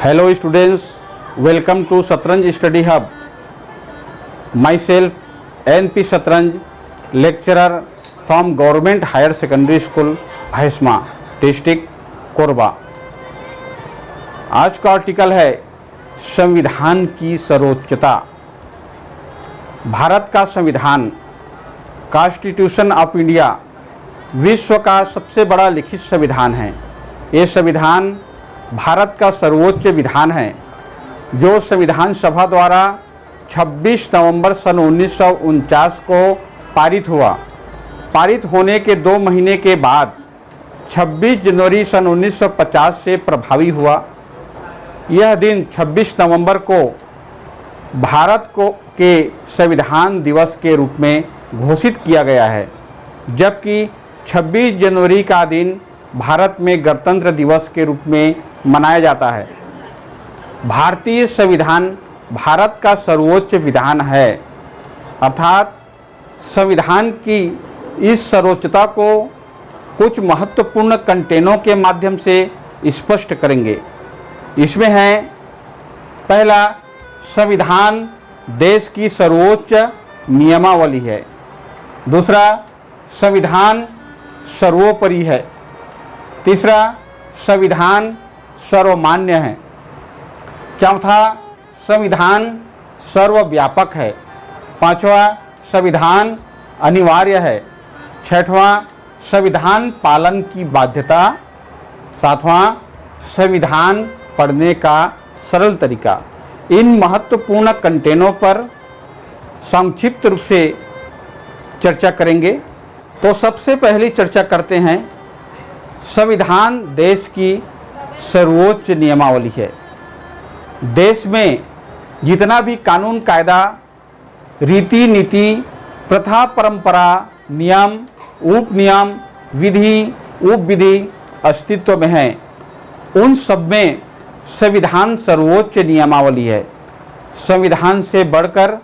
Hello students, welcome to Satranj Study Hub. Myself NP Satranj, lecturer from Government Higher Secondary School, Bhaisma, district Korba. आज का article है संविधान की सर्वोच्चता। भारत का संविधान, कॉन्स्टिट्यूशन ऑफ इंडिया, विश्व का सबसे बड़ा लिखित संविधान है। ये संविधान भारत का सर्वोच्च विधान है जो संविधान सभा द्वारा 26 नवंबर सन 1949 को पारित हुआ। पारित होने के 2 महीने के बाद 26 जनवरी सन 1950 से प्रभावी हुआ। यह दिन 26 नवंबर को भारत के संविधान दिवस के रूप में घोषित किया गया है, जबकि 26 जनवरी का दिन भारत में गणतंत्र दिवस के रूप में मनाया जाता है। भारतीय संविधान भारत का सर्वोच्च विधान है, अर्थात संविधान की इस सर्वोच्चता को कुछ महत्वपूर्ण कंटेनों के माध्यम से स्पष्ट करेंगे। इसमें है, पहला, संविधान देश की सर्वोच्च नियमावली है। दूसरा, संविधान सर्वोपरि है। तीसरा, संविधान सर्वमान्य है। चौथा, संविधान सर्वव्यापक है। पांचवा, संविधान अनिवार्य है। छठवां, संविधान पालन की बाध्यता। सातवां, संविधान पढ़ने का सरल तरीका। इन महत्वपूर्ण कंटेनों पर संक्षिप्त रूप से चर्चा करेंगे। तो सबसे पहले चर्चा करते हैं, संविधान देश की सर्वोच्च नियमावली है। देश में जितना भी कानून कायदा, रीति नीति, प्रथा परंपरा, नियम, उपनियम, विधि, उपविधि अस्तित्व में है, उन सब में संविधान सर्वोच्च नियमावली है। संविधान से बढ़कर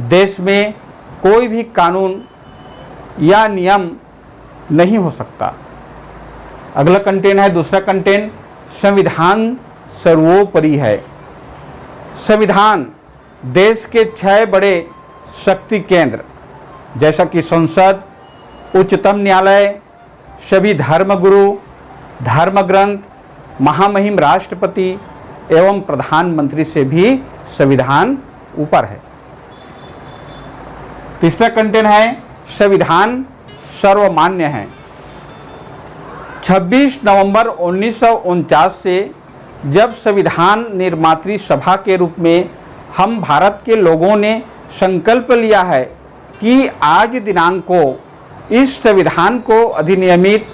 देश में कोई भी कानून या नियम नहीं हो सकता। अगला कंटेंट है, दूसरा कंटेंट, संविधान सर्वोपरि है। संविधान देश के 6 बड़े शक्ति केंद्र जैसा कि संसद, उच्चतम न्यायालय, सभी धर्मगुरु, धर्म ग्रंथ, महामहिम राष्ट्रपति एवं प्रधानमंत्री से भी संविधान ऊपर है। तीसरा कंटेंट है, संविधान सर्वमान्य है। 26 नवंबर 1949 से जब संविधान निर्मात्री सभा के रूप में हम भारत के लोगों ने संकल्प लिया है कि आज दिनांक को इस संविधान को अधिनियमित,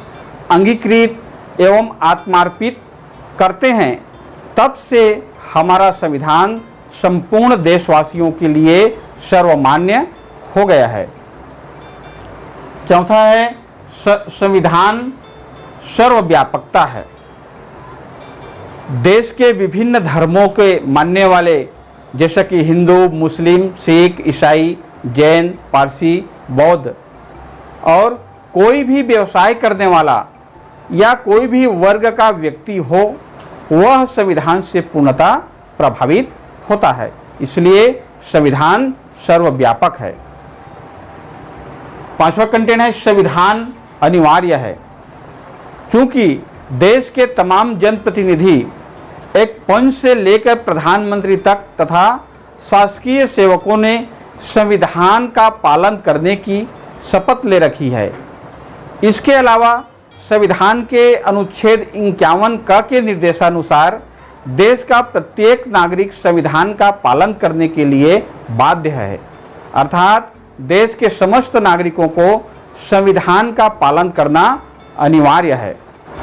अंगीकृत एवं आत्मार्पित करते हैं, तब से हमारा संविधान संपूर्ण देशवासियों के लिए सर्वमान्य हो गया है। चौथा है, संविधान सर्वव्यापकता है। देश के विभिन्न धर्मों के मानने वाले जैसे कि हिंदू, मुस्लिम, सिख, ईसाई, जैन, पारसी, बौद्ध और कोई भी व्यवसाय करने वाला या कोई भी वर्ग का व्यक्ति हो, वह संविधान से पूर्णतः प्रभावित होता है। इसलिए संविधान सर्वव्यापक है। पांचवा कंटेंट है, संविधान अनिवार्य है। चूंकि देश के तमाम जनप्रतिनिधि एक पंच से लेकर प्रधानमंत्री तक तथा शासकीय सेवकों ने संविधान का पालन करने की शपथ ले रखी है। इसके अलावा संविधान के अनुच्छेद 51 क के निर्देशानुसार देश का प्रत्येक नागरिक संविधान का पालन करने के लिए बाध्य है, अर्थात देश के समस्त नागरिकों को संविधान का पालन करना अनिवार्य है।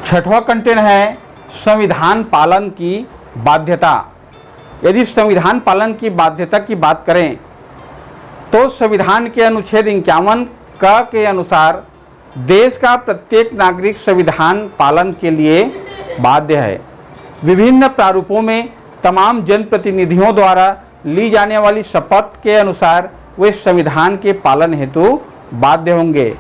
छठवां कंटेंट है, संविधान पालन की बाध्यता। यदि संविधान पालन की बाध्यता की बात करें तो संविधान के अनुच्छेद 51 क के अनुसार देश का प्रत्येक नागरिक संविधान पालन के लिए बाध्य है। विभिन्न प्रारूपों में तमाम जनप्रतिनिधियों द्वारा ली जाने वाली शपथ के अनुसार वे संविधान के पालन हेतु बाध्य होंगे।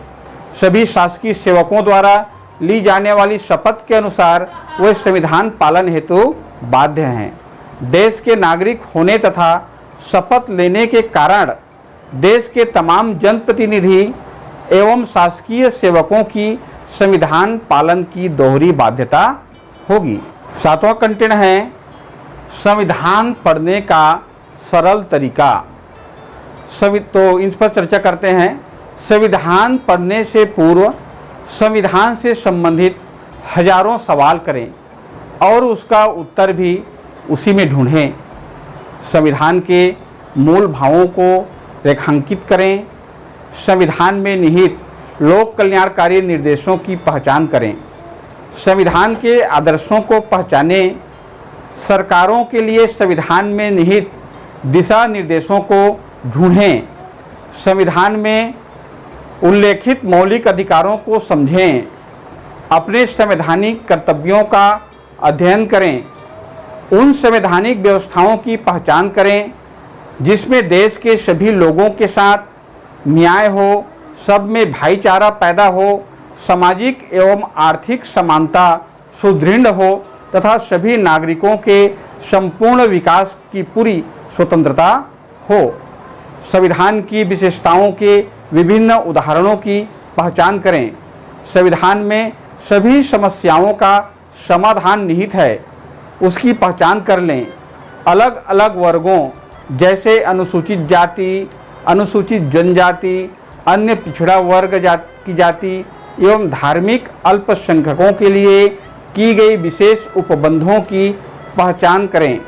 सभी शासकीय सेवकों द्वारा ली जाने वाली शपथ के अनुसार वे संविधान पालन हेतु बाध्य हैं। देश के नागरिक होने तथा शपथ लेने के कारण देश के तमाम जनप्रतिनिधि एवं शासकीय सेवकों की संविधान पालन की दोहरी बाध्यता होगी। 7वां कंटेंट है संविधान पढ़ने का सरल तरीका। तो इन पर चर्चा करते हैं। संविधान पढ़ने से पूर्व संविधान से संबंधित हजारों सवाल करें और उसका उत्तर भी उसी में ढूंढें। संविधान के मूल भावों को रेखांकित करें। संविधान में निहित लोक कल्याणकारी निर्देशों की पहचान करें। संविधान के आदर्शों को पहचानें। सरकारों के लिए संविधान में निहित दिशा निर्देशों को ढूंढें। संविधान में उल्लेखित मौलिक अधिकारों को समझें। अपने संवैधानिक कर्तव्यों का अध्ययन करें। उन संवैधानिक व्यवस्थाओं की पहचान करें जिसमें देश के सभी लोगों के साथ न्याय हो, सब में भाईचारा पैदा हो, सामाजिक एवं आर्थिक समानता सुदृढ़ हो तथा सभी नागरिकों के संपूर्ण विकास की पूरी स्वतंत्रता हो। संविधान की विशेषताओं के विभिन्न उदाहरणों की पहचान करें। संविधान में सभी समस्याओं का समाधान निहित है, उसकी पहचान कर लें। अलग अलग वर्गों जैसे अनुसूचित जाति, अनुसूचित जनजाति, अन्य पिछड़ा वर्ग की जाति एवं धार्मिक अल्पसंख्यकों के लिए की गई विशेष उपबंधों की पहचान करें।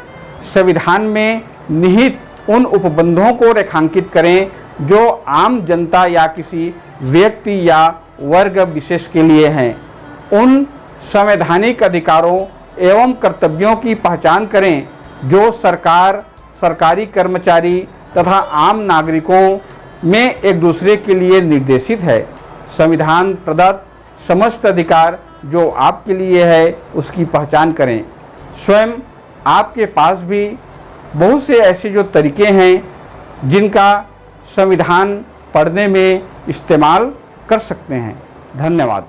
संविधान में निहित उन उपबंधों को रेखांकित करें जो आम जनता या किसी व्यक्ति या वर्ग विशेष के लिए हैं। उन संवैधानिक अधिकारों एवं कर्तव्यों की पहचान करें जो सरकार, सरकारी कर्मचारी तथा आम नागरिकों में एक दूसरे के लिए निर्देशित है। संविधान प्रदत्त समस्त अधिकार जो आपके लिए है उसकी पहचान करें। स्वयं आपके पास भी बहुत से ऐसे जो तरीके हैं जिनका संविधान पढ़ने में इस्तेमाल कर सकते हैं। धन्यवाद।